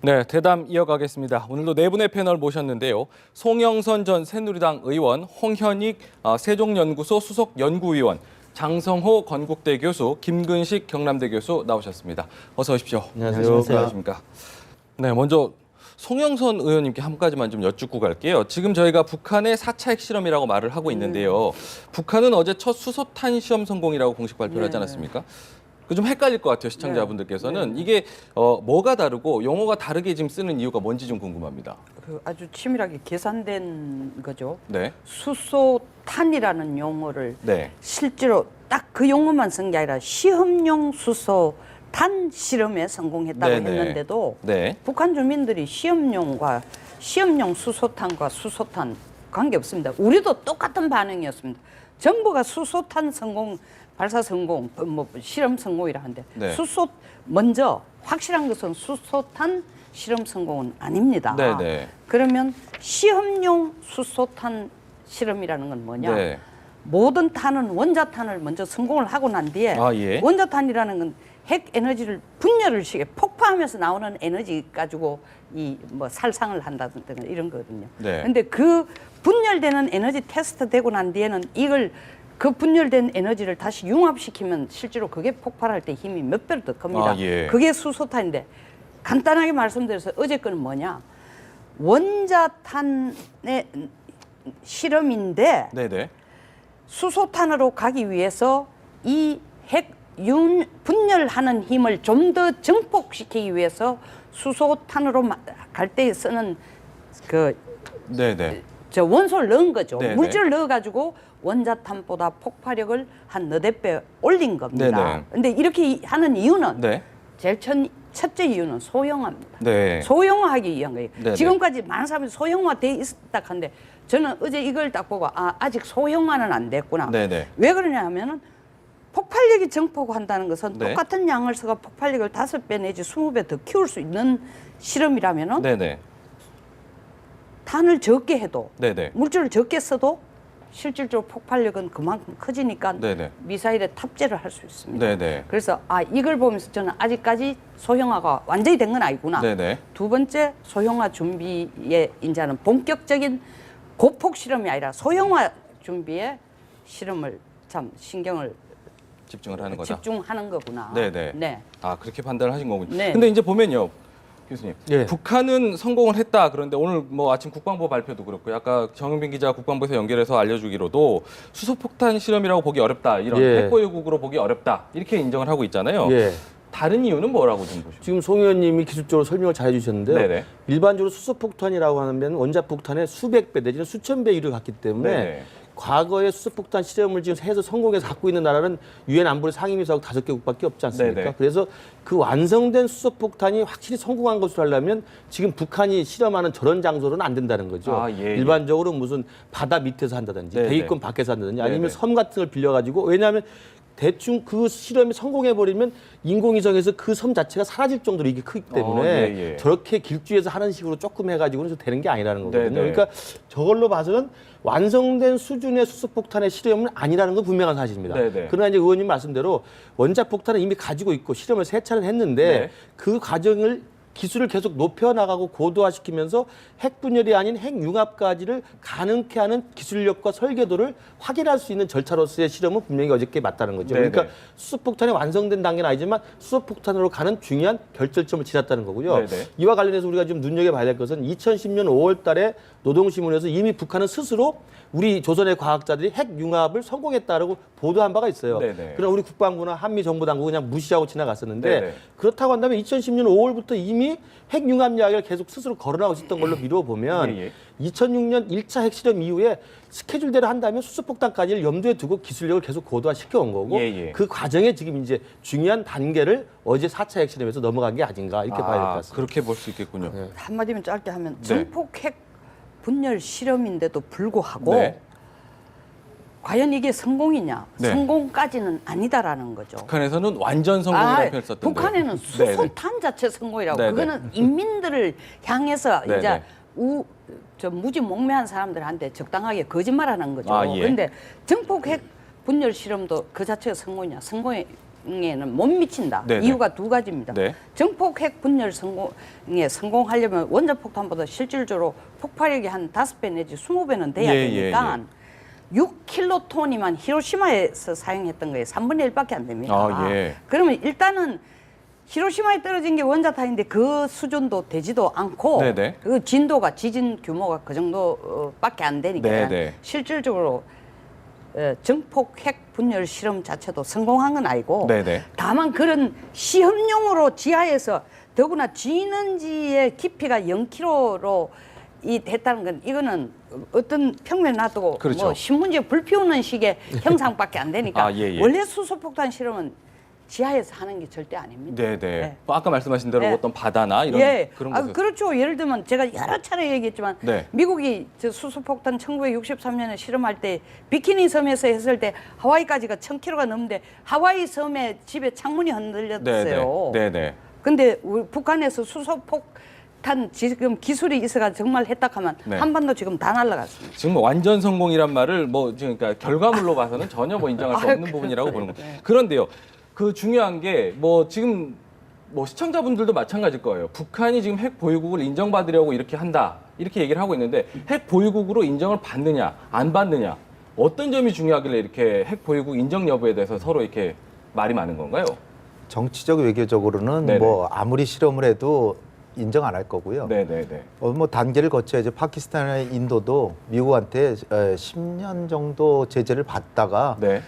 네, 대담 이어가겠습니다. 오늘도 네 분의 패널 모셨는데요. 송영선 전 새누리당 의원, 홍현익 세종연구소 수석 연구위원, 장성호 건국대 교수, 김근식 경남대 교수 나오셨습니다. 어서 오십시오. 안녕하세요. 안녕하십니까. 네, 먼저 송영선 의원님께 한 가지만 좀 여쭙고 갈게요. 지금 저희가 북한의 4차 핵실험이라고 말을 하고 있는데요. 북한은 어제 첫 수소탄 시험 성공이라고 공식 발표를 하지 않았습니까? 좀 헷갈릴 것 같아요, 시청자분들께서는. 이게 뭐가 다르고 용어가 다르게 지금 쓰는 이유가 뭔지 좀 궁금합니다. 아주 치밀하게 계산된 거죠. 네. 수소탄이라는 용어를 네. 실제로 딱 그 용어만 쓴 게 아니라 시험용 수소탄 실험에 성공했다고 네네. 했는데도 네. 북한 주민들이 시험용 수소탄과 수소탄 관계 없습니다. 우리도 똑같은 반응이었습니다. 정부가 수소탄 성공, 발사 성공, 실험 성공이라 하는데 네. 먼저 확실한 것은 수소탄 실험 성공은 아닙니다. 네네. 그러면 시험용 수소탄 실험이라는 건 뭐냐? 네. 모든 탄은 원자탄을 먼저 성공을 하고 난 뒤에 예. 원자탄이라는 건 핵 에너지를 분열을 시켜 폭파하면서 나오는 에너지 가지고 살상을 한다든가 이런 거거든요. 네. 근데 그 분열되는 에너지 테스트 되고 난 뒤에는 그 분열된 에너지를 다시 융합시키면 실제로 그게 폭발할 때 힘이 몇 배로 더 큽니다. 예. 그게 수소탄인데 간단하게 말씀드려서 어제 거는 뭐냐? 원자탄의 실험인데 네네. 수소탄으로 가기 위해서 이 핵 분열하는 힘을 좀 더 증폭시키기 위해서 수소탄으로 갈 때 쓰는 네네. 원소를 넣은 거죠. 네네. 물질을 넣어가지고 원자탄보다 폭발력을 한 너댓 배 올린 겁니다. 네네. 근데 이렇게 하는 이유는 네. 제일 첫째 이유는 소형화입니다. 네. 소형화하기 위한 거예요. 네네. 지금까지 많은 사람이 소형화돼 있었다 한데 저는 어제 이걸 딱 보고 아직 소형화는 안 됐구나. 네네. 왜 그러냐 하면은 폭발력이 증폭한다는 것은 네. 똑같은 양을 써가 폭발력을 5배 내지 20배 더 키울 수 있는 실험이라면은 네네. 탄을 적게 해도 네네. 물질을 적게 써도 실질적으로 폭발력은 그만큼 커지니까 네네. 미사일에 탑재를 할 수 있습니다. 네네. 그래서 이걸 보면서 저는 아직까지 소형화가 완전히 된 건 아니구나. 네네. 두 번째 소형화 준비에 이제는 본격적인 고폭 실험이 아니라 소형화 준비에 실험을 참 신경을 집중을 하는 거다. 집중하는 거구나. 네네. 네. 그렇게 판단을 하신 거군요. 네. 근데 이제 보면요. 교수님, 예. 북한은 성공을 했다. 그런데 오늘 아침 국방부 발표도 그렇고요. 아까 정영빈 기자 국방부에서 연결해서 알려주기로도 수소폭탄 실험이라고 보기 어렵다. 이런 예. 핵보유국으로 보기 어렵다. 이렇게 인정을 하고 있잖아요. 예. 다른 이유는 뭐라고 좀 보시죠? 지금 송 의원님이 기술적으로 설명을 잘 해주셨는데요. 네네. 일반적으로 수소폭탄이라고 하면 원자폭탄의 수백 배 내지는 수천 배 이를 갖기 때문에 네네. 과거에 수소폭탄 실험을 지금 해서 성공해서 갖고 있는 나라는 유엔 안보리 상임위사국 5개국밖에 없지 않습니까? 네네. 그래서 그 완성된 수소폭탄이 확실히 성공한 것으로 하려면 지금 북한이 실험하는 저런 장소로는 안 된다는 거죠. 예. 일반적으로 무슨 바다 밑에서 한다든지 네네. 대기권 밖에서 한다든지 아니면 네네. 섬 같은 걸 빌려가지고 왜냐하면 대충 그 실험이 성공해버리면 인공위성에서 그 섬 자체가 사라질 정도로 이게 크기 때문에 예. 저렇게 길주에서 하는 식으로 조금 해가지고는 되는 게 아니라는 거거든요. 네네. 그러니까 저걸로 봐서는 완성된 수준의 수소폭탄의 실험은 아니라는 건 분명한 사실입니다. 네네. 그러나 이제 의원님 말씀대로 원자폭탄은 이미 가지고 있고 실험을 3차례 했는데 네. 그 과정을 기술을 계속 높여나가고 고도화시키면서 핵분열이 아닌 핵융합까지를 가능케 하는 기술력과 설계도를 확인할 수 있는 절차로서의 실험은 분명히 어저께 맞다는 거죠. 네네. 그러니까 수소폭탄이 완성된 단계는 아니지만 수소폭탄으로 가는 중요한 결정점을 지났다는 거고요. 네네. 이와 관련해서 우리가 좀 눈여겨봐야 될 것은 2010년 5월 달에 노동신문에서 이미 북한은 스스로 우리 조선의 과학자들이 핵융합을 성공했다라고 보도한 바가 있어요. 네네. 그러나 우리 국방부나 한미정보당국은 그냥 무시하고 지나갔었는데 네네. 그렇다고 한다면 2010년 5월부터 이미 핵융합 이야기를 계속 스스로 거론하고 있었던 걸로 미뤄보면 예. 2006년 1차 핵실험 이후에 스케줄대로 한다면 수소폭탄까지를 염두에 두고 기술력을 계속 고도화시켜 온 거고 예. 그 과정에 지금 이제 중요한 단계를 어제 4차 핵실험에서 넘어간 게 아닌가 이렇게 봐야 될 것 같습니다. 그렇게 볼 수 있겠군요. 네. 한마디면 짧게 하면 네. 증폭 핵 분열 실험인데도 불구하고 네. 과연 이게 성공이냐? 네. 성공까지는 아니다라는 거죠. 북한에서는 완전 성공이라는 표현을 썼던데. 북한에는 네네. 수소탄 자체 성공이라고. 네네. 그거는 인민들을 향해서 네네. 이제 무지몽매한 사람들한테 적당하게 거짓말하는 거죠. 예. 그런데 증폭 핵 분열 실험도 그 자체가 성공이냐? 성공의 성공에는 못 미친다. 네네. 이유가 두 가지입니다. 네. 정폭 핵 분열 성공에 성공하려면 원자폭탄보다 실질적으로 폭발력이 한 5배 내지 20배는 돼야 예, 되니까 6킬로톤이만 히로시마에서 사용했던 거에 3분의 1밖에 안 됩니다. 아, 예. 그러면 일단은 히로시마에 떨어진 게 원자탄인데 그 수준도 되지도 않고 네네. 그 진도가 지진 규모가 그 정도밖에 안 되니까 네네. 실질적으로 정폭 핵 분열 실험 자체도 성공한 건 아니고 네네. 다만 그런 시험용으로 지하에서 더구나 진원지의 깊이가 0km로 했다는 건 이거는 어떤 평면 놔두고 그렇죠. 뭐 신문지에 불 피우는 식의 형상밖에 안 되니까 아, 예, 예. 원래 수소폭탄 실험은 지하에서 하는 게 절대 아닙니다. 네네. 네. 뭐 아까 말씀하신 대로 네. 어떤 바다나 이런 예, 그런 곳에서 그렇죠. 예를 들면 제가 여러 차례 얘기했지만 네. 미국이 저 수소폭탄 1963년에 실험할 때 비키니 섬에서 했을 때 하와이까지가 1000km가 넘는데 하와이 섬에 집에 창문이 흔들렸어요. 네네. 근데 우리 북한에서 수소폭탄 지금 기술이 있어가 정말 했다 하면 네. 한반도 지금 다 날아갔습니다. 지금 뭐 완전 성공이란 말을 뭐 지금 그러니까 결과물로 봐서는 전혀 뭐 인정할 수 없는 부분이라고 보는 거예요. 그런데요. 그 중요한 게 뭐 지금 뭐 시청자분들도 마찬가지일 거예요. 북한이 지금 핵 보유국을 인정받으려고 이렇게 한다. 이렇게 얘기를 하고 있는데 핵 보유국으로 인정을 받느냐, 안 받느냐. 어떤 점이 중요하길래 이렇게 핵 보유국 인정 여부에 대해서 서로 이렇게 말이 많은 건가요? 정치적 외교적으로는 네네. 뭐 아무리 실험을 해도 인정 안 할 거고요. 네네네. 뭐 단계를 거쳐야죠. 파키스탄이나 인도도 미국한테 10년 정도 제재를 받다가 네.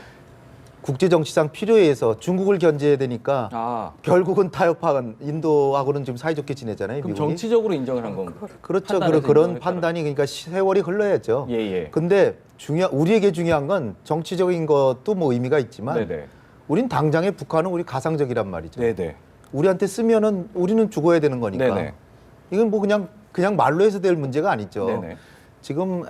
국제정치상 필요에 의해서 중국을 견제해야 되니까 아, 결국은 타협한 인도하고는 지금 사이좋게 지내잖아요. 그럼 미국이. 정치적으로 인정을 한 건가요? 그렇죠. 판단해서 그런 인정을 판단이 그러니까 세월이 흘러야죠. 예, 예. 근데 우리에게 중요한 건 정치적인 것도 뭐 의미가 있지만 네네. 우린 당장에 북한은 우리 가상적이란 말이죠. 네네. 우리한테 쓰면은 우리는 죽어야 되는 거니까. 네네. 이건 뭐 그냥 말로 해서 될 문제가 아니죠. 네네. 지금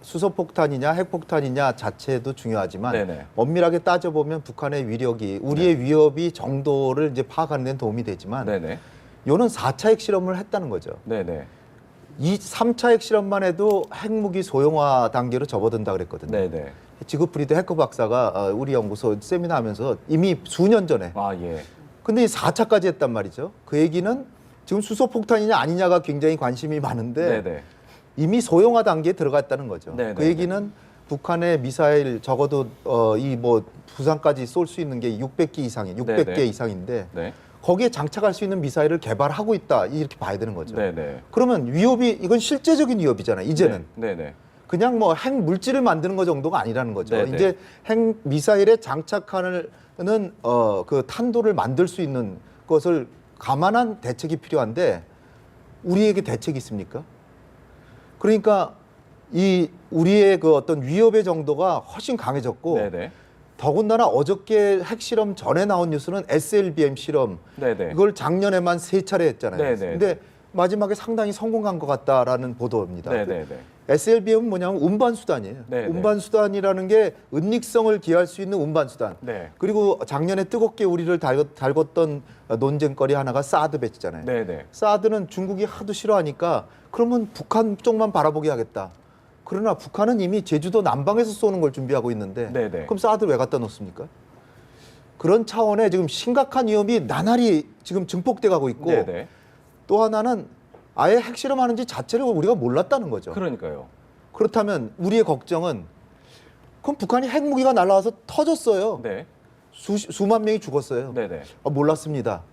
수소폭탄이냐 핵폭탄이냐 자체도 중요하지만 네네. 엄밀하게 따져보면 북한의 위력이 우리의 위협이 정도를 이제 파악하는 데는 도움이 되지만 네네. 요는 4차 핵실험을 했다는 거죠. 네네. 이 3차 핵실험만 해도 핵무기 소형화 단계로 접어든다 그랬거든요. 네네. 지그프리드 해커 박사가 우리 연구소 세미나 하면서 이미 수년 전에 아, 예. 근데 이 4차까지 했단 말이죠. 그 얘기는 지금 수소폭탄이냐 아니냐가 굉장히 관심이 많은데 네네. 이미 소형화 단계에 들어갔다는 거죠. 네네. 그 얘기는 북한의 미사일 적어도 이 뭐 부산까지 쏠 수 있는 게 600개 이상이 600개 네네. 이상인데 네. 거기에 장착할 수 있는 미사일을 개발하고 있다 이렇게 봐야 되는 거죠. 네네. 그러면 위협이 이건 실제적인 위협이잖아요. 이제는 네네. 그냥 뭐 핵 물질을 만드는 것 정도가 아니라는 거죠. 네네. 이제 핵 미사일에 장착하는 그 탄도를 만들 수 있는 것을 감안한 대책이 필요한데 우리에게 대책이 있습니까? 그러니까 이 우리의 그 어떤 위협의 정도가 훨씬 강해졌고 네네. 더군다나 어저께 핵실험 전에 나온 뉴스는 SLBM 실험 네네. 이걸 작년에만 3차례 했잖아요. 네네. 근데 마지막에 상당히 성공한 것 같다라는 보도입니다. 네네네. SLBM은 뭐냐면 운반 수단이에요. 네네. 운반 수단이라는 게 은닉성을 기할 수 있는 운반 수단. 네. 그리고 작년에 뜨겁게 우리를 달궜던 논쟁거리 하나가 사드 배치잖아요. 네네. 사드는 중국이 하도 싫어하니까 그러면 북한 쪽만 바라보게 하겠다. 그러나 북한은 이미 제주도 남방에서 쏘는 걸 준비하고 있는데 네네. 그럼 사드 왜 갖다 놓습니까? 그런 차원의 지금 심각한 위험이 나날이 지금 증폭돼 가고 있고 네네. 또 하나는 아예 핵실험하는지 자체를 우리가 몰랐다는 거죠. 그러니까요. 그렇다면 우리의 걱정은 그럼 북한이 핵무기가 날아와서 터졌어요. 네. 수만 명이 죽었어요. 네네. 몰랐습니다.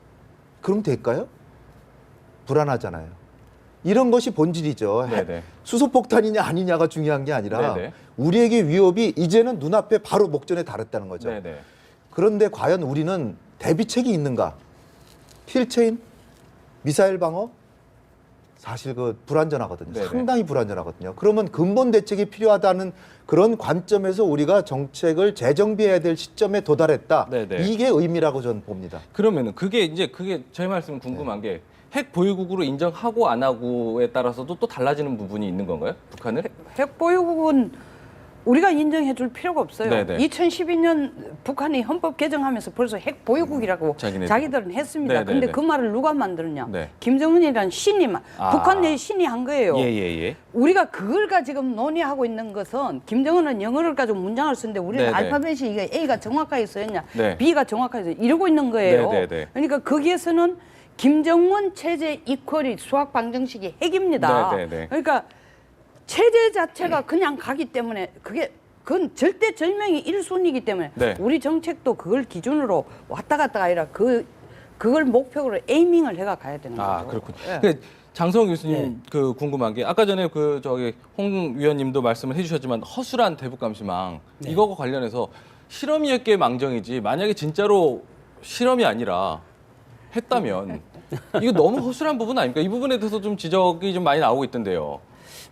그럼 될까요? 불안하잖아요. 이런 것이 본질이죠. 네네. 수소폭탄이냐 아니냐가 중요한 게 아니라 네네. 우리에게 위협이 이제는 눈앞에 바로 목전에 달했다는 거죠. 네네. 그런데 과연 우리는 대비책이 있는가? 킬체인, 미사일 방어, 사실 그 불안전하거든요. 네네. 상당히 불안전하거든요. 그러면 근본 대책이 필요하다는 그런 관점에서 우리가 정책을 재정비해야 될 시점에 도달했다. 네네. 이게 의미라고 저는 봅니다. 그러면은 그게 저희 말씀 궁금한 게 핵 보유국으로 인정하고 안 하고에 따라서도 또 달라지는 부분이 있는 건가요? 북한은? 핵 보유국은 우리가 인정해 줄 필요가 없어요. 네네. 2012년 북한이 헌법 개정하면서 벌써 핵 보유국이라고 자기들은 했습니다. 네네네. 근데 그 말을 누가 만들었냐? 네. 김정은이라는 신이 북한 내 신이 한 거예요. 예. 우리가 그걸 가지고 논의하고 있는 것은 김정은은 영어를 가지고 문장을 쓰는데 우리는 네네. 알파벳이 이게 A가 정확하게 써있냐, 네. B가 정확하게 써있냐 이러고 있는 거예요. 네네네. 그러니까 거기에서는 김정은 체제 이퀄이 수학 방정식이 핵입니다. 네네네. 그러니까 체제 자체가 그냥 가기 때문에 그건 절대절명이 1순위이기 때문에 네. 우리 정책도 그걸 기준으로 왔다 갔다 아니라 그걸 목표로 에이밍을 해가 가야 되는 거죠. 아, 그렇군요. 예. 그 장성 교수님 그 궁금한 게 아까 전에 그 저기 홍 위원님도 말씀을 해주셨지만 허술한 대북 감시망 이거와 관련해서 실험이었기에 망정이지 만약에 진짜로 실험이 아니라 했다면 이거 너무 허술한 부분 아닙니까? 이 부분에 대해서 좀 지적이 좀 많이 나오고 있던데요.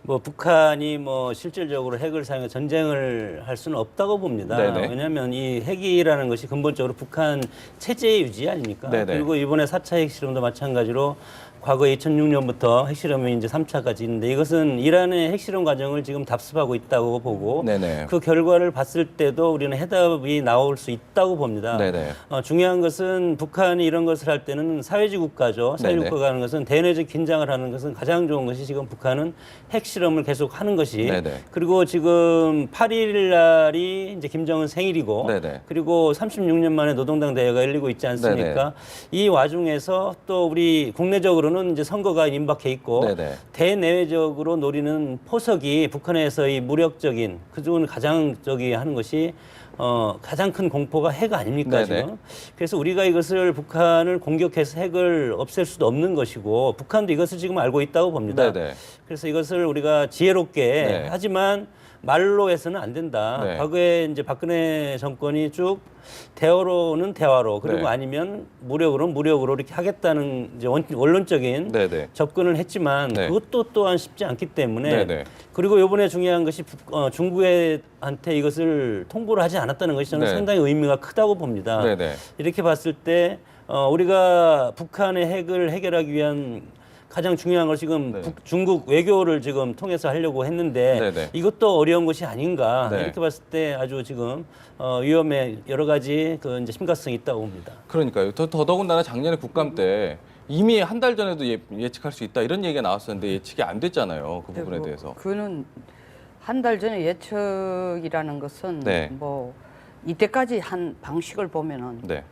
뭐 북한이 뭐 실질적으로 핵을 사용해 전쟁을 할 수는 없다고 봅니다. 네네. 왜냐하면 이 핵이라는 것이 근본적으로 북한 체제의 유지 아닙니까? 네네. 그리고 이번에 4차 핵실험도 마찬가지로 과거 2006년부터 핵실험이 이제 3차까지 있는데 이것은 이란의 핵실험 과정을 지금 답습하고 있다고 보고 네네. 그 결과를 봤을 때도 우리는 해답이 나올 수 있다고 봅니다. 네네. 중요한 것은 북한이 이런 것을 할 때는 사회주의 국가죠. 사회주의 네네. 국가가 하는 것은 대내적 긴장을 하는 것은 가장 좋은 것이 지금 북한은 핵실험을 계속 하는 것이 네네. 그리고 지금 8일 날이 이제 김정은 생일이고 네네. 그리고 36년 만에 노동당 대회가 열리고 있지 않습니까? 네네. 이 와중에서 또 우리 국내적으로는 이제 선거가 임박해 있고 네네. 대내외적으로 노리는 포석이 북한에서의 무력적인 그중은 가장 저기 하는 것이 가장 큰 공포가 핵 아닙니까 네네. 지금? 그래서 우리가 이것을 북한을 공격해서 핵을 없앨 수도 없는 것이고 북한도 이것을 지금 알고 있다고 봅니다. 네네. 그래서 이것을 우리가 지혜롭게 네. 하지만 말로 해서는 안 된다. 네. 과거에 이제 박근혜 정권이 쭉 대화로는 대화로 그리고 네. 아니면 무력으로는 무력으로 이렇게 하겠다는 이제 원론적인 네네. 접근을 했지만 네. 그것도 또한 쉽지 않기 때문에 네네. 그리고 이번에 중요한 것이 중국한테 이것을 통보를 하지 않았다는 것이 저는 네. 상당히 의미가 크다고 봅니다. 네네. 이렇게 봤을 때 우리가 북한의 핵을 해결하기 위한 가장 중요한 걸 지금 네. 중국 외교를 지금 통해서 하려고 했는데 네네. 이것도 어려운 것이 아닌가 네. 이렇게 봤을 때 아주 지금 위험에 여러 가지 그 이제 심각성이 있다고 봅니다. 그러니까요. 더더군다나 작년에 국감 때 이미 한 달 전에도 예측할 수 있다 이런 얘기가 나왔었는데 예측이 안 됐잖아요. 그 부분에 대해서. 그거는 한 달 전에 예측이라는 것은 네. 뭐 이때까지 한 방식을 보면은 네.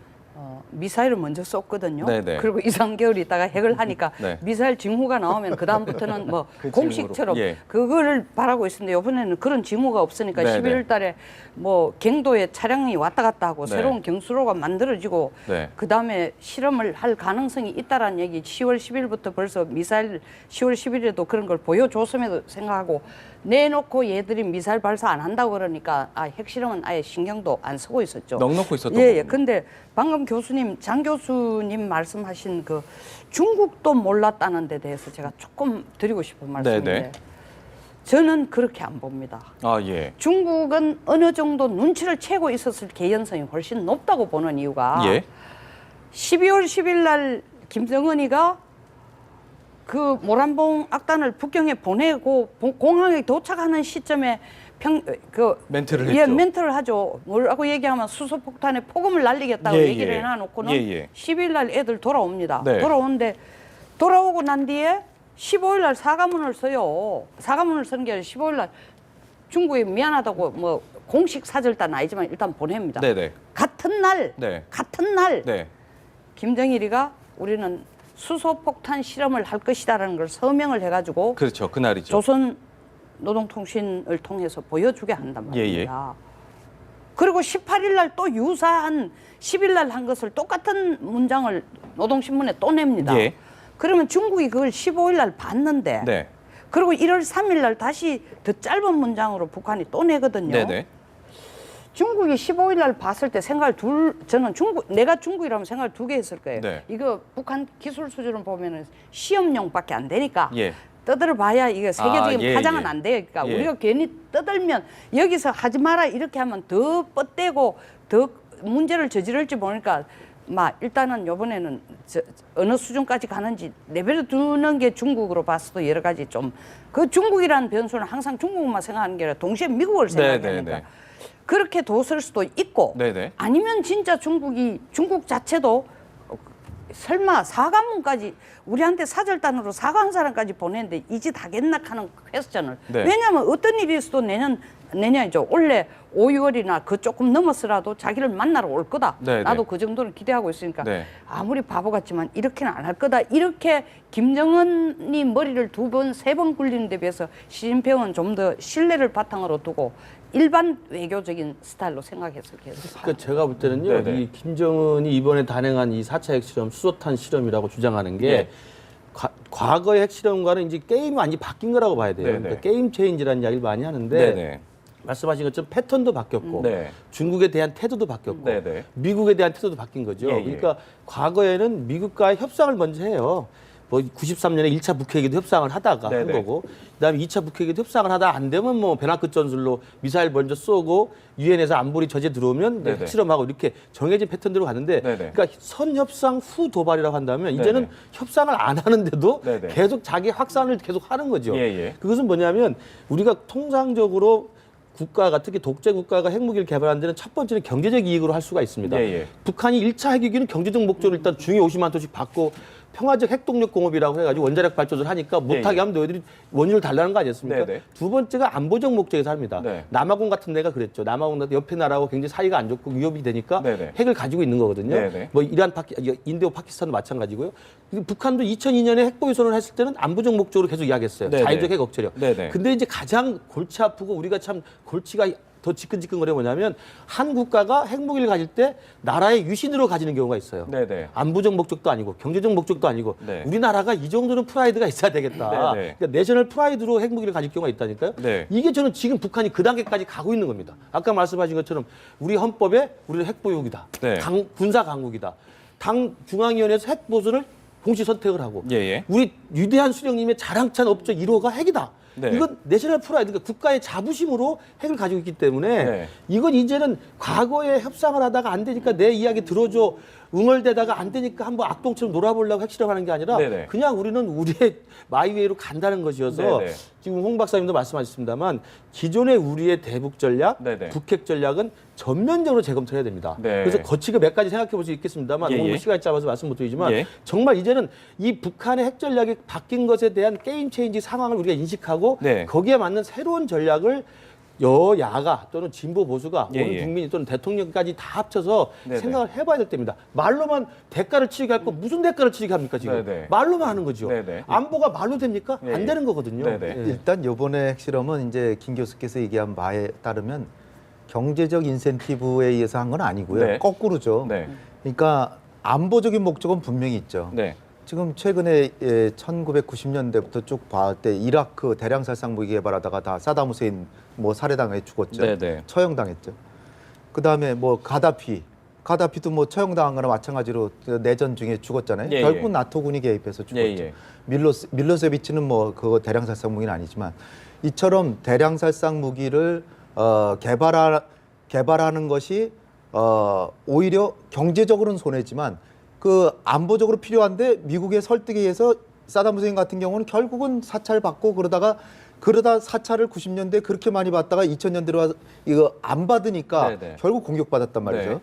미사일을 먼저 썼거든요. 네네. 그리고 2, 3개월 있다가 핵을 하니까 네. 미사일 징후가 나오면 그 다음부터는 뭐 그 공식처럼 징후로, 예. 그거를 바라고 있었는데 이번에는 그런 징후가 없으니까 네네. 11월 달에 뭐 경도에 차량이 왔다 갔다 하고 네. 새로운 경수로가 만들어지고 네. 그 다음에 실험을 할 가능성이 있다라는 얘기 10월 10일부터 벌써 미사일 10월 10일에도 그런 걸 보여줬음에도 생각하고 내놓고 얘들이 미사일 발사 안 한다고 그러니까 핵실험은 아예 신경도 안 쓰고 있었죠. 넉넉히 있었던 예, 거군요. 근데 방금 장 교수님 말씀하신 그 중국도 몰랐다는 데 대해서 제가 조금 드리고 싶은 말씀인데 네네. 저는 그렇게 안 봅니다. 아 예. 중국은 어느 정도 눈치를 채고 있었을 개연성이 훨씬 높다고 보는 이유가 예. 12월 10일 날 김정은이가 그 모란봉 악단을 북경에 보내고 공항에 도착하는 시점에 멘트를 예, 했죠. 멘트를 하죠. 뭐라고 얘기하면 수소폭탄에 폭음을 날리겠다고 예, 얘기를 예. 해놔놓고는 예, 예. 10일 날 애들 돌아옵니다. 네. 돌아오는데 돌아오고 난 뒤에 15일 날 사과문을 써요. 사과문을 쓰는 게 아니라 15일 날 중국이 미안하다고 뭐 공식 사절단 아니지만 일단 보냅니다. 네네. 같은 날, 네. 같은 날 네. 김정일이가 우리는 수소폭탄 실험을 할 것이다라는 걸 서명을 해가지고 그렇죠. 그날이죠. 조선 노동통신을 통해서 보여주게 한단 말입니다. 예. 그리고 18일 날 또 유사한 10일 날 한 것을 똑같은 문장을 노동신문에 또 냅니다. 예. 그러면 중국이 그걸 15일 날 봤는데 네. 그리고 1월 3일 날 다시 더 짧은 문장으로 북한이 또 내거든요. 네네. 중국이 15일 날 봤을 때 저는 내가 중국이라면 생각을 두 개 했을 거예요. 네. 이거 북한 기술 수준을 보면은 시험용밖에 안 되니까 예. 떠들어 봐야 이거 세계적인 예, 파장은 예. 안 되니까 예. 우리가 괜히 떠들면 여기서 하지 마라 이렇게 하면 더 뻗대고 더 문제를 저지를지 모르니까 일단은 요번에는 어느 수준까지 가는지 레벨을 두는 게 중국으로 봐서도 여러 가지 좀 그 중국이라는 변수는 항상 중국만 생각하는 게 아니라 동시에 미국을 생각하니까 그렇게 뒀을 수도 있고 네네. 아니면 진짜 중국 자체도 설마 사과문까지 우리한테 사절단으로 사과한 사람까지 보냈는데 이 짓 하겠나 하는 퀘스천을 네. 왜냐하면 어떤 일이 있어도 내년이죠. 원래 5, 6월이나 그 조금 넘었으라도 자기를 만나러 올 거다. 네, 나도 네. 그 정도는 기대하고 있으니까 네. 아무리 바보 같지만 이렇게는 안 할 거다. 이렇게 김정은이 머리를 2번, 3번 굴리는 데 비해서 시진핑은 좀 더 신뢰를 바탕으로 두고 일반 외교적인 스타일로 생각했을 거예요. 그러니까 제가 볼 때는요, 네네. 이 김정은이 이번에 단행한 이 4차 핵실험, 수소탄 실험이라고 주장하는 게 예. 과거의 핵실험과는 이제 게임이 많이 바뀐 거라고 봐야 돼요. 네네. 그러니까 게임 체인지라는 이야기를 많이 하는데 네네. 말씀하신 것처럼 패턴도 바뀌었고 네. 중국에 대한 태도도 바뀌었고 네네. 미국에 대한 태도도 바뀐 거죠. 예, 예. 그러니까 과거에는 미국과의 협상을 먼저 해요. 뭐 93년에 1차 북핵에도 협상을 하다가 한 네네. 거고 그다음에 2차 북핵에도 협상을 하다 안 되면 뭐 배낭끝 전술로 미사일 먼저 쏘고 유엔에서 안보리 저지에 들어오면 네네. 핵실험하고 이렇게 정해진 패턴대로 가는데 네네. 그러니까 선협상 후 도발이라고 한다면 이제는 네네. 협상을 안 하는데도 네네. 계속 자기 확산을 계속 하는 거죠. 예, 예. 그것은 뭐냐면 우리가 통상적으로 국가가 특히 독재 국가가 핵무기를 개발하는 데는 첫 번째는 경제적 이익으로 할 수가 있습니다. 예, 예. 북한이 1차 핵유기는 경제적 목적으로 일단 중에 50만 톤씩 받고 평화적 핵동력 공업이라고 해가지고 원자력 발전을 하니까 못하게 예, 예. 하면 너희들이 원유를 달라는 거 아니었습니까? 네네. 두 번째가 안보적 목적에서 합니다. 네. 남아공 같은 데가 그랬죠. 남아공 같은 옆에 나라하고 굉장히 사이가 안 좋고 위협이 되니까 네네. 핵을 가지고 있는 거거든요. 네네. 뭐 이란, 인도, 파키스탄도 마찬가지고요. 북한도 2002년에 핵보유 선언을 했을 때는 안보적 목적으로 계속 이야기했어요. 네네. 자의적 핵 억제력. 네네. 근데 이제 가장 골치 아프고 우리가 참 골치가 더 지끈지끈거려 뭐냐면 한 국가가 핵무기를 가질 때 나라의 유신으로 가지는 경우가 있어요. 네네. 안보적 목적도 아니고 경제적 목적도 아니고 네. 우리나라가 이 정도는 프라이드가 있어야 되겠다. 네네. 그러니까 내셔널 프라이드로 핵무기를 가질 경우가 있다니까요. 네. 이게 저는 지금 북한이 그 단계까지 가고 있는 겁니다. 아까 말씀하신 것처럼 우리 헌법에 우리는 핵보유국이다. 네. 군사 강국이다. 당 중앙위원회에서 핵 보수를 공식 선택을 하고 예, 예. 우리 위대한 수령님의 자랑찬 업적 1호가 핵이다. 네. 이건 내셔널 프라이드, 그러니까 국가의 자부심으로 핵을 가지고 있기 때문에 네. 이건 이제는 과거에 협상을 하다가 안 되니까 내 이야기 들어줘 응얼대다가 안 되니까 한번 악동처럼 놀아보려고 핵실험하는 게 아니라 네네. 그냥 우리는 우리의 마이웨이로 간다는 것이어서 네네. 지금 홍 박사님도 말씀하셨습니다만 기존의 우리의 대북 전략, 네네. 북핵 전략은 전면적으로 재검토해야 됩니다. 네. 그래서 거치게 몇 가지 생각해 볼 수 있겠습니다만 예, 너무 예. 시간이 짧아서 말씀 못 드리지만 예. 정말 이제는 이 북한의 핵 전략이 바뀐 것에 대한 게임 체인지 상황을 우리가 인식하고 네. 거기에 맞는 새로운 전략을 여야가 또는 진보 보수가 예, 온 예. 국민이 또는 대통령까지 다 합쳐서 네네. 생각을 해봐야 될 때입니다. 말로만 대가를 치르게 할 거 무슨 대가를 치르게 합니까 지금? 네네. 말로만 하는 거죠. 네네. 안보가 말로 됩니까? 예, 안 예. 되는 거거든요. 네네. 예. 일단 요번에 핵실험은 이제 김 교수께서 얘기한 바에 따르면 경제적 인센티브에 의해서 한 건 아니고요. 네. 거꾸로죠. 네. 그러니까 안보적인 목적은 분명히 있죠. 네. 지금 최근에 1990년대부터 쭉 봤을 때 이라크 대량 살상 무기 개발하다가 다 사담 후세인 뭐 살해당해 죽었죠. 네네. 처형당했죠. 그다음에 뭐 가다피도 뭐 처형당한 거나 마찬가지로 내전 중에 죽었잖아요. 예, 결국 예. 나토군이 개입해서 죽었죠. 예, 예. 밀로세비치는 뭐 그거 대량 살상 무기는 아니지만 이처럼 대량 살상 무기를 개발하는 것이 오히려 경제적으로는 손해지만 그 안보적으로 필요한데 미국의 설득에 의해서 사담 후세인 같은 경우는 결국은 사찰 받고 그러다 사찰을 90년대 그렇게 많이 받다가 2000년대로 와서 이거 안 받으니까 네네. 결국 공격받았단 말이죠. 네.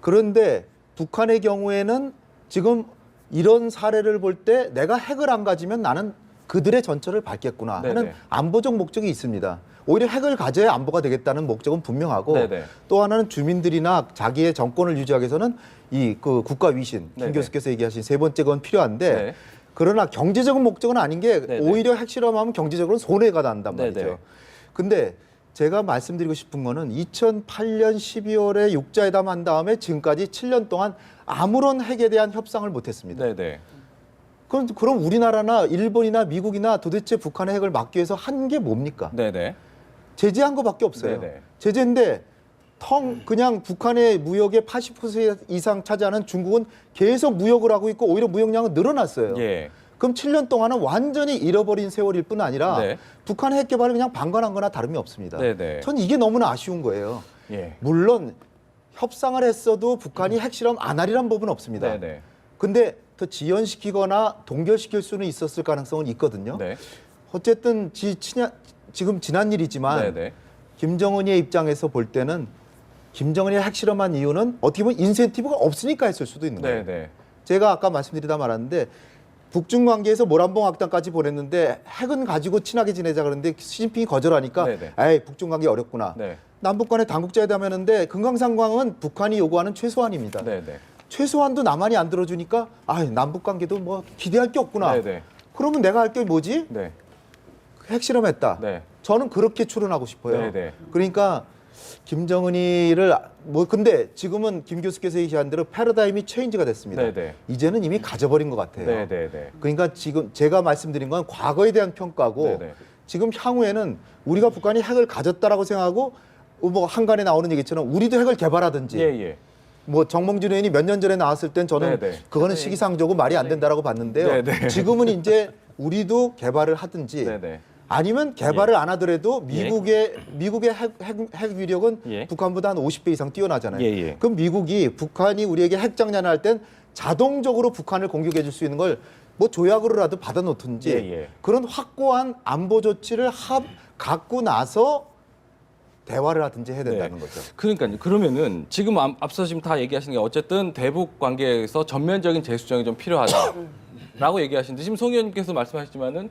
그런데 북한의 경우에는 지금 이런 사례를 볼 때 내가 핵을 안 가지면 나는 그들의 전철을 밟겠구나 하는 네네. 안보적 목적이 있습니다. 오히려 핵을 가져야 안보가 되겠다는 목적은 분명하고 네네. 또 하나는 주민들이나 자기의 정권을 유지하기 위해서는 이 그 국가 위신, 김 네네. 교수께서 얘기하신 세 번째 건 필요한데 네. 그러나 경제적인 목적은 아닌 게 네네. 오히려 핵실험하면 경제적으로 손해가 난단 말이죠. 네네. 근데 제가 말씀드리고 싶은 거는 2008년 12월에 육자회담 한 다음에 지금까지 7년 동안 아무런 핵에 대한 협상을 못했습니다. 네네. 그럼 우리나라나 일본이나 미국이나 도대체 북한의 핵을 막기 위해서 한 게 뭡니까? 네네. 제재한 거밖에 없어요. 네네. 제재인데 그냥 북한의 무역의 80% 이상 차지하는 중국은 계속 무역을 하고 있고 오히려 무역량은 늘어났어요. 예. 그럼 7년 동안은 완전히 잃어버린 세월일 뿐 아니라 네. 북한의 핵 개발을 그냥 방관한 거나 다름이 없습니다. 네네. 전 이게 너무나 아쉬운 거예요. 예. 물론 협상을 했어도 북한이 핵실험 안 하리란 법은 없습니다. 네네. 근데 더 지연시키거나 동결시킬 수는 있었을 가능성은 있거든요. 네. 어쨌든 지금 지난 일이지만 네네. 김정은의 입장에서 볼 때는 김정은이 핵실험한 이유는 어떻게 보면 인센티브가 없으니까 했을 수도 있는 거예요. 네네. 제가 아까 말씀드리다 말았는데 북중 관계에서 모란봉 악단까지 보냈는데 핵은 가지고 친하게 지내자 그러는데 시진핑이 거절하니까 네네. 에이 북중 관계 어렵구나. 네. 남북 간에 당국자회담했는데 금강산광은 북한이 요구하는 최소한입니다. 네네. 최소한도 남한이 안 들어주니까 아 남북 관계도 뭐 기대할 게 없구나. 네네. 그러면 내가 할 게 뭐지? 네. 핵실험했다. 네. 저는 그렇게 추론하고 싶어요. 네네. 그러니까 김정은이를 뭐 근데 지금은 김 교수께서 얘기한 대로 패러다임이 체인지가 됐습니다. 네네. 이제는 이미 가져버린 것 같아요. 네네네. 그러니까 지금 제가 말씀드린 건 과거에 대한 평가고 네네. 지금 향후에는 우리가 북한이 핵을 가졌다라고 생각하고 뭐 한간에 나오는 얘기처럼 우리도 핵을 개발하든지 예예. 뭐 정몽준 의원이 몇 년 전에 나왔을 땐 저는 네네. 그거는 시기상조고 말이 안 된다라고 봤는데요. 네네. 지금은 이제 우리도 개발을 하든지 네네. 아니면 개발을 안 하더라도 미국의 핵 위력은 예. 북한보다 한 50배 이상 뛰어나잖아요. 예. 그럼 미국이 북한이 우리에게 핵 장난을 할 땐 자동적으로 북한을 공격해 줄 수 있는 걸 뭐 조약으로라도 받아놓든지 예. 그런 확고한 안보 조치를 갖고 나서 대화를 하든지 해야 된다는 거죠. 그러니까요. 그러면은 지금 앞서 지금 다 얘기하신 게 어쨌든 대북 관계에서 전면적인 재수정이 좀 필요하다라고 얘기하시는데 지금 송 의원님께서 말씀하셨지만은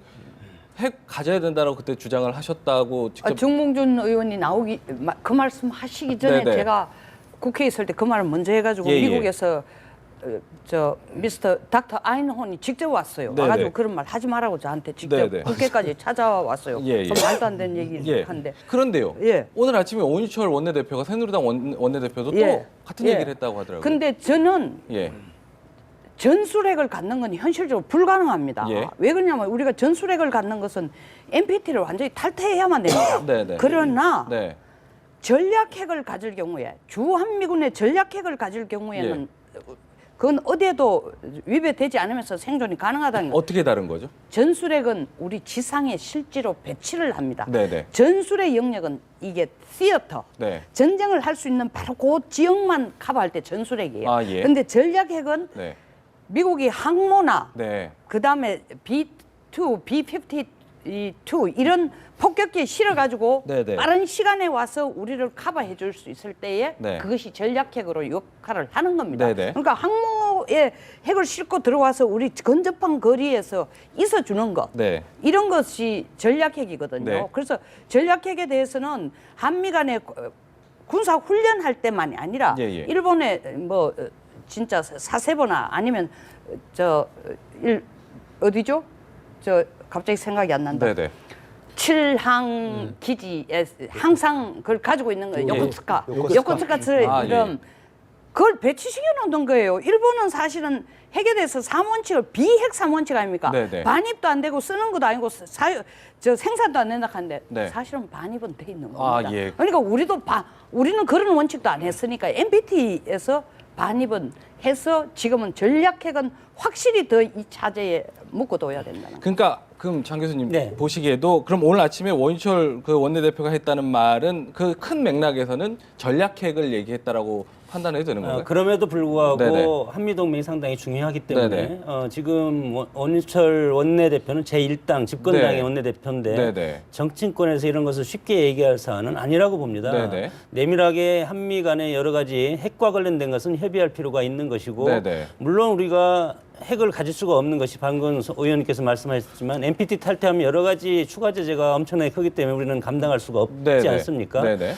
핵 가져야 된다라고 그때 주장을 하셨다고 직접 정몽준 의원이 나오기 그 말씀 하시기 전에 네네. 제가 국회에 있을 때 그 말을 먼저 해가지고 예, 예. 미국에서 저 미스터 닥터 아인혼이 직접 왔어요. 네네. 와가지고 그런 말 하지 말라고 저한테 직접 네네. 국회까지 찾아왔어요. 예. 그 말도 안 되는 얘기를 예. 한데. 그런데요. 예. 오늘 아침에 오인철 원내대표가 새누리당 원내대표도 예. 또 같은 예. 얘기를 했다고 하더라고요. 근데 저는 예. 전술핵을 갖는 건 현실적으로 불가능합니다. 예. 왜 그러냐면 우리가 전술핵을 갖는 것은 NPT를 완전히 탈퇴해야만 됩니다. 네네. 그러나 네. 전략핵을 가질 경우에 주한미군의 전략핵을 가질 경우에는 예. 그건 어디에도 위배되지 않으면서 생존이 가능하다는 거예요. 어떻게 다른 거죠? 전술핵은 우리 지상에 실제로 배치를 합니다. 네네. 전술의 영역은 이게 시어터, 네. 전쟁을 할 수 있는 바로 그 지역만 커버할 때 전술핵이에요. 아, 예. 근데 전략핵은 네. 미국이 항모나 네. 그다음에 B2, B-52 이런 폭격기에 실어가지고 네네. 빠른 시간에 와서 우리를 커버해 줄 수 있을 때에 네. 그것이 전략핵으로 역할을 하는 겁니다. 네네. 그러니까 항모에 핵을 싣고 들어와서 우리 근접한 거리에서 있어주는 것 네. 이런 것이 전략핵이거든요. 네. 그래서 전략핵에 대해서는 한미 간의 군사 훈련할 때만이 아니라 예. 일본의 뭐 진짜 사세보나 아니면 어디죠? 갑자기 생각이 안 난다. 네네. 칠항 기지에 항상 그걸 가지고 있는 거예요. 예. 요코츠카. 요코츠카. 요코츠카처럼 예. 그걸 배치시켜 놓는 거예요. 일본은 사실은 핵에 대해서 3원칙을 비핵 3원칙 아닙니까? 네네. 반입도 안 되고 쓰는 것도 아니고 생산도 안 된다 하는데 네. 사실은 반입은 돼 있는 아, 겁니다. 예. 그러니까 우리는 그런 원칙도 안 했으니까 NPT에서 반입은 해서 지금은 전략핵은 확실히 더 이 차제에 묶어둬야 된다는 거예요. 그러니까 그럼 장 교수님 네. 보시기에도 그럼 오늘 아침에 원희철 그 원내대표가 했다는 말은 그 큰 맥락에서는 전략핵을 얘기했다라고 판단해도 되는 건가요? 그럼에도 불구하고 네네. 한미 동맹이 상당히 중요하기 때문에 네네. 지금 원희철 원내대표는 제1당 집권당의 네. 원내대표인데 네네. 정치권에서 이런 것을 쉽게 얘기할 사안은 아니라고 봅니다. 네네. 내밀하게 한미 간의 여러 가지 핵과 관련된 것은 협의할 필요가 있는 것이고 네네. 물론 우리가 핵을 가질 수가 없는 것이 방금 의원님께서 말씀하셨지만 NPT 탈퇴하면 여러 가지 추가 제재가 엄청나게 크기 때문에 우리는 감당할 수가 없지 네네. 않습니까? 네네.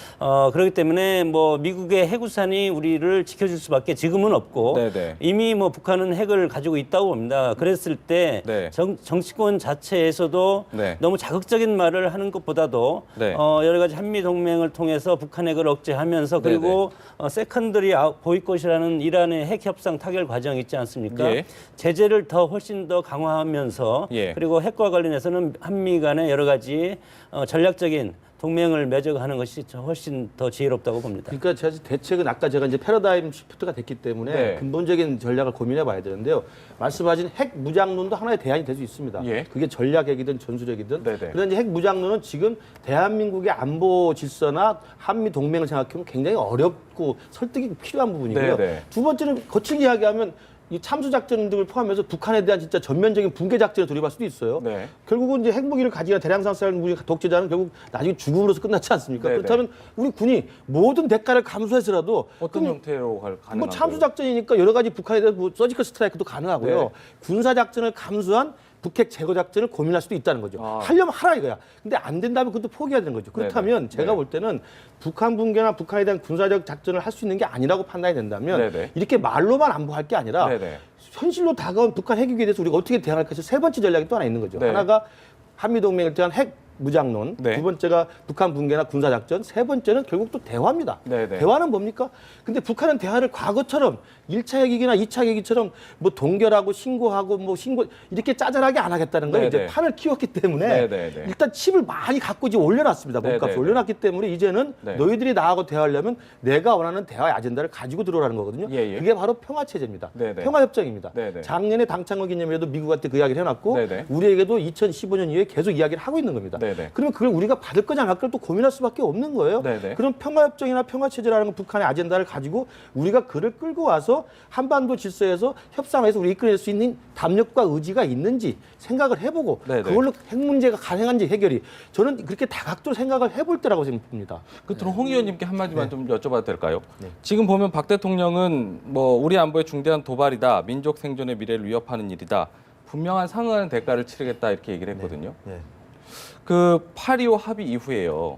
그렇기 때문에 뭐 미국의 해구산이 우리를 지켜줄 수밖에 지금은 없고 네네. 이미 뭐 북한은 핵을 가지고 있다고 봅니다. 그랬을 때 네. 정치권 자체에서도 네. 너무 자극적인 말을 하는 것보다도 네. 여러 가지 한미 동맹을 통해서 북한 핵을 억제하면서 그리고 세컨더리 보이콧이라는 이란의 핵 협상 타결 과정이 있지 않습니까? 예. 제재를 더 훨씬 더 강화하면서 예. 그리고 핵과 관련해서는 한미 간의 여러 가지 전략적인 동맹을 맺어가는 것이 훨씬 더 지혜롭다고 봅니다. 그러니까 사실 대책은 아까 제가 이제 패러다임 시프트가 됐기 때문에 네. 근본적인 전략을 고민해 봐야 되는데요. 말씀하신 핵 무장론도 하나의 대안이 될 수 있습니다. 예. 그게 전략핵이든 전술핵이든. 네네. 그런데 이제 핵 무장론은 지금 대한민국의 안보 질서나 한미 동맹을 생각하면 굉장히 어렵고 설득이 필요한 부분이고요. 네네. 두 번째는 거칠게 이야기하면 이 참수 작전 등을 포함해서 북한에 대한 진짜 전면적인 붕괴 작전에 돌입할 수도 있어요. 네. 결국은 이제 핵무기를 가지거나 대량산 쌀 무기 독재자는 결국 나중에 죽음으로서 끝나지 않습니까? 네네. 그렇다면 우리 군이 모든 대가를 감수해서라도 어떤 그럼 형태로 가능한가요? 뭐 참수 작전이니까 여러 가지 북한에 대해서 뭐 서지컬 스트라이크도 가능하고요. 네. 군사 작전을 감수한 북핵 제거 작전을 고민할 수도 있다는 거죠. 아. 하려면 하라 이거야. 근데 안 된다면 그것도 포기해야 되는 거죠. 그렇다면 네네. 제가 네. 볼 때는 북한 붕괴나 북한에 대한 군사적 작전을 할 수 있는 게 아니라고 판단이 된다면 네네. 이렇게 말로만 안보할 게 아니라 네네. 현실로 다가온 북한 핵위기에 대해서 우리가 어떻게 대응할 것이 세 번째 전략이 또 하나 있는 거죠. 네. 하나가 한미동맹을 대한 핵 무장론, 네. 두 번째가 북한 붕괴나 군사작전, 세 번째는 결국 또 대화입니다. 네네. 대화는 뭡니까? 근데 북한은 대화를 과거처럼 1차 핵위기나 2차 핵위기처럼 뭐 동결하고 신고하고 뭐 신고 이렇게 짜잘하게 안 하겠다는 거예요. 네네. 이제 판을 키웠기 때문에 네네네. 일단 칩을 많이 갖고 이제 올려놨습니다. 몸값을 네네네. 올려놨기 때문에 이제는 네. 너희들이 나하고 대화하려면 내가 원하는 대화의 아젠다를 가지고 들어오라는 거거든요. 예, 예. 그게 바로 평화체제입니다. 네네. 평화협정입니다. 네네. 작년에 당창을 기념회도 미국한테 그 이야기를 해놨고 네네. 우리에게도 2015년 이후에 계속 이야기를 하고 있는 겁니다. 네네. 그러면 그걸 우리가 받을 거냐 말 걸 또 고민할 수밖에 없는 거예요. 네네. 그럼 평화협정이나 평화체제라는 건 북한의 아젠다를 가지고 우리가 그를 끌고 와서 한반도 질서에서 협상에서 우리 이끌어낼 수 있는 담력과 의지가 있는지 생각을 해보고 네네. 그걸로 핵 문제가 가능한지 해결이 저는 그렇게 다각도로 생각을 해볼 때라고 생각합니다. 끝으로 홍 의원님께 한마디만 좀 여쭤봐도 될까요? 네. 지금 보면 박 대통령은 뭐 우리 안보의 중대한 도발이다, 민족 생존의 미래를 위협하는 일이다, 분명한 상응하는 대가를 치르겠다 이렇게 얘기를 했거든요. 네. 그 8.25 합의 이후에요.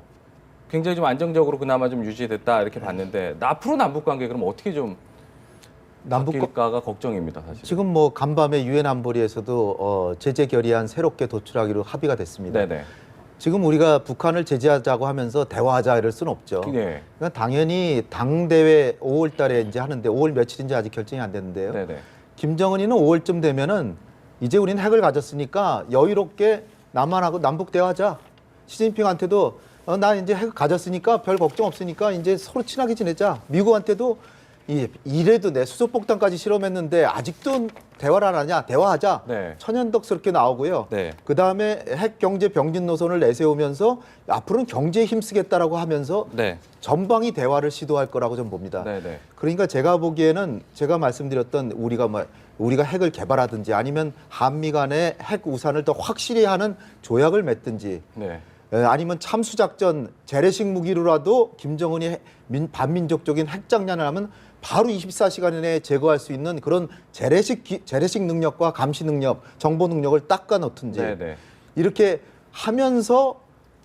굉장히 좀 안정적으로 그나마 좀 유지됐다 이렇게 봤는데 앞으로 남북 관계 그럼 어떻게 좀 남북 바뀔까가 걱정입니다, 사실. 지금 뭐 간밤에 유엔 안보리에서도 제재 결의안 새롭게 도출하기로 합의가 됐습니다. 네네. 지금 우리가 북한을 제재하자고 하면서 대화하자 이럴 수는 없죠. 네. 그러니까 당연히 당 대회 5월 달에 이제 하는데 5월 며칠인지 아직 결정이 안 됐는데요. 네네. 김정은이는 5월쯤 되면은 이제 우리는 핵을 가졌으니까 여유롭게 남한하고 남북 대화하자. 시진핑한테도 나 이제 핵을 가졌으니까 별 걱정 없으니까 이제 서로 친하게 지내자. 미국한테도 이래도 내 수소폭탄까지 실험했는데 아직도 대화를 안 하냐? 대화하자. 네. 천연덕스럽게 나오고요. 네. 그다음에 핵 경제 병진 노선을 내세우면서 앞으로는 경제에 힘쓰겠다라고 하면서 네. 전방위 대화를 시도할 거라고 좀 봅니다. 네네. 그러니까 제가 보기에는 제가 말씀드렸던 우리가 핵을 개발하든지 아니면 한미 간의 핵 우산을 더 확실히 하는 조약을 맺든지 네. 아니면 참수작전 재래식 무기로라도 김정은이 반민족적인 핵장난을 하면 바로 24시간 내에 제거할 수 있는 그런 재래식 능력과 감시 능력, 정보 능력을 닦아 놓든지 네네. 이렇게 하면서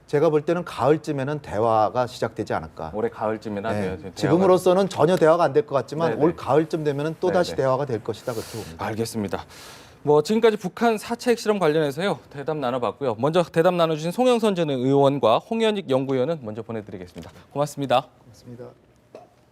제가 볼 때는 가을쯤에는 대화가 시작되지 않을까. 올해 가을쯤이나 네. 대화가- 지금으로서는 전혀 대화가 안 될 것 같지만 네네. 올 가을쯤 되면은 또 다시 네네. 대화가 될 것이다 그렇게 봅니다. 알겠습니다. 뭐 지금까지 북한 4차 핵실험 관련해서요 대답 나눠봤고요. 먼저 대답 나눠주신 송영선 전 의원과 홍현익 연구위원은 먼저 보내드리겠습니다. 고맙습니다. 고맙습니다.